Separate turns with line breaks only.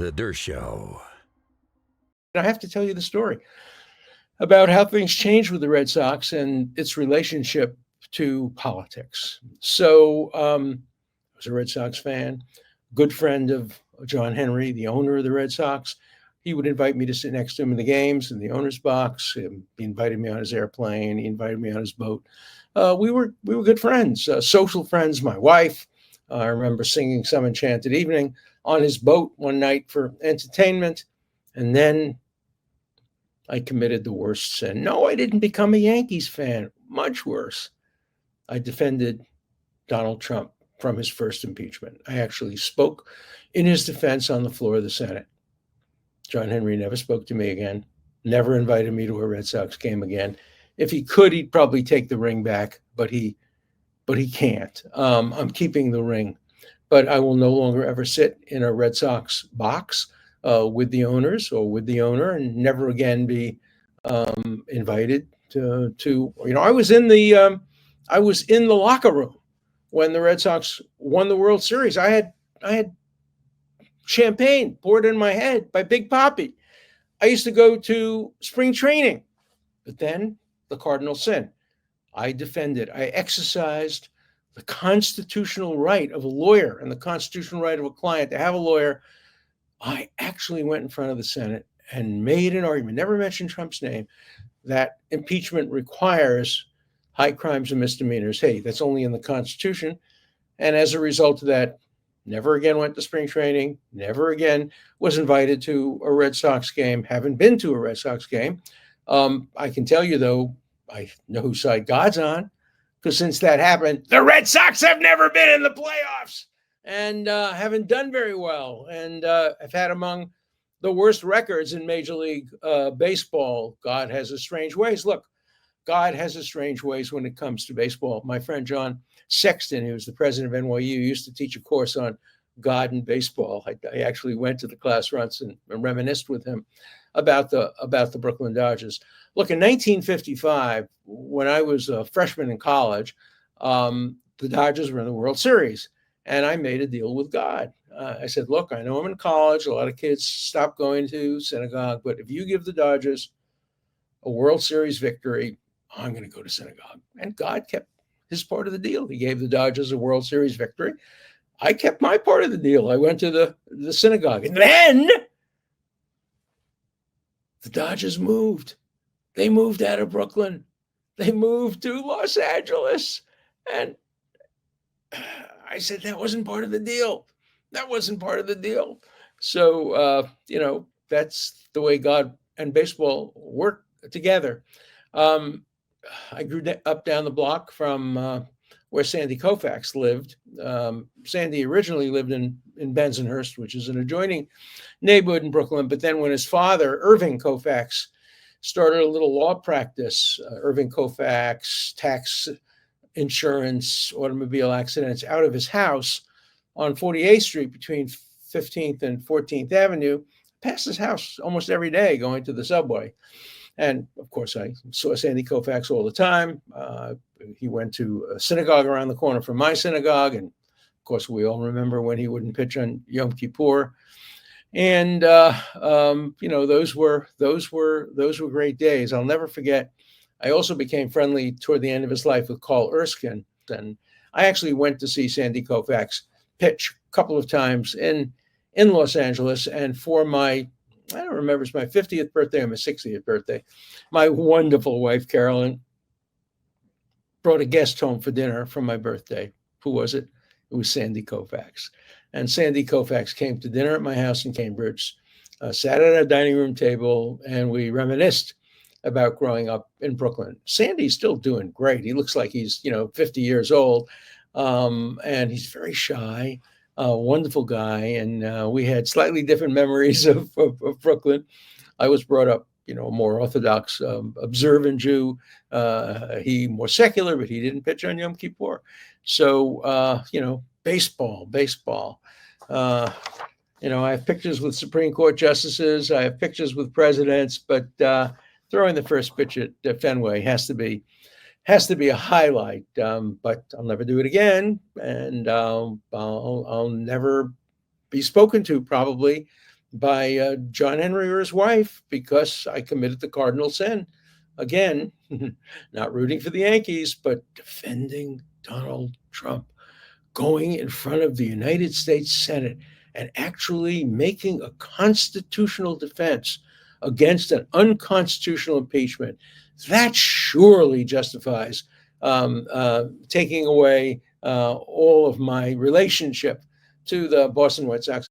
The Dershow.
I have to tell you the story about how things changed with the Red Sox and its relationship to politics. So I was a Red Sox fan, good friend of John Henry, the owner of the Red Sox. He would invite me to sit next to him in the games in the owner's box. He invited me on his airplane. He invited me on his boat. We were good friends, social friends. My wife. I remember singing "Some Enchanted Evening" on his boat one night for entertainment, and then I committed the worst sin. No, I didn't become a Yankees fan. Much worse. I defended Donald Trump from his first impeachment. I actually spoke in his defense on the floor of the Senate. John Henry never spoke to me again, never invited me to a Red Sox game again. If he could, he'd probably take the ring back, but he can't. I'm keeping the ring, but I will no longer ever sit in a Red Sox box with the owners or with the owner, and never again be invited to. I was in the locker room when the Red Sox won the World Series. I had champagne poured in my head by Big Papi. I used to go to spring training, but then the cardinal sin. I defended. I exercised the constitutional right of a lawyer and the constitutional right of a client to have a lawyer. I actually went in front of the Senate and made an argument, never mentioned Trump's name, that impeachment requires high crimes and misdemeanors. Hey, that's only in the Constitution. And as a result of that, never again went to spring training, never again was invited to a Red Sox game, haven't been to a Red Sox game. I can tell you, though, I know whose side God's on, because since that happened, the Red Sox have never been in the playoffs and haven't done very well, and have had among the worst records in Major League Baseball. God has his strange ways. Look, God has his strange ways when it comes to baseball. My friend John Sexton, who was the president of NYU, used to teach a course on God and baseball. I actually went to the class once and reminisced with him about the Brooklyn Dodgers. Look, in 1955, when I was a freshman in college, the Dodgers were in the World Series, and I made a deal with God. I said, look, I know I'm in college. A lot of kids stop going to synagogue, but if you give the Dodgers a World Series victory, I'm going to go to synagogue. And God kept his part of the deal. He gave the Dodgers a World Series victory. I kept my part of the deal. I went to the synagogue. And then the Dodgers moved. They moved out of Brooklyn. They moved to Los Angeles. And I said, that wasn't part of the deal. That wasn't part of the deal. So, that's the way God and baseball work together. I grew up down the block from where Sandy Koufax lived. Sandy originally lived in Bensonhurst, which is an adjoining neighborhood in Brooklyn. But then when his father, Irving Koufax, started a little law practice, Irving Koufax, tax, insurance, automobile accidents, out of his house on 48th Street between 15th and 14th Avenue, past his house almost every day going to the subway. And of course, I saw Sandy Koufax all the time. He went to a synagogue around the corner from my synagogue. And of course, we all remember when he wouldn't pitch on Yom Kippur. And, those were great days. I'll never forget. I also became friendly toward the end of his life with Carl Erskine. And I actually went to see Sandy Koufax pitch a couple of times in Los Angeles. And for I don't remember, it's my 50th birthday or my 60th birthday, my wonderful wife, Carolyn, brought a guest home for dinner for my birthday. Who was it? It was Sandy Koufax. And Sandy Koufax came to dinner at my house in Cambridge, sat at our dining room table, and we reminisced about growing up in Brooklyn. Sandy's still doing great. He looks like he's, 50 years old, and he's very shy. Wonderful guy, and we had slightly different memories of Brooklyn. I was brought up, a more Orthodox, observant Jew. He more secular, but he didn't pitch on Yom Kippur. So, baseball. I have pictures with Supreme Court justices. I have pictures with presidents, but throwing the first pitch at Fenway has to be a highlight. But I'll never do it again, and I'll never be spoken to probably by John Henry or his wife because I committed the cardinal sin. Again, not rooting for the Yankees, but defending Donald Trump, going in front of the United States Senate and actually making a constitutional defense against an unconstitutional impeachment. That surely justifies taking away all of my relationship to the Boston Red Sox.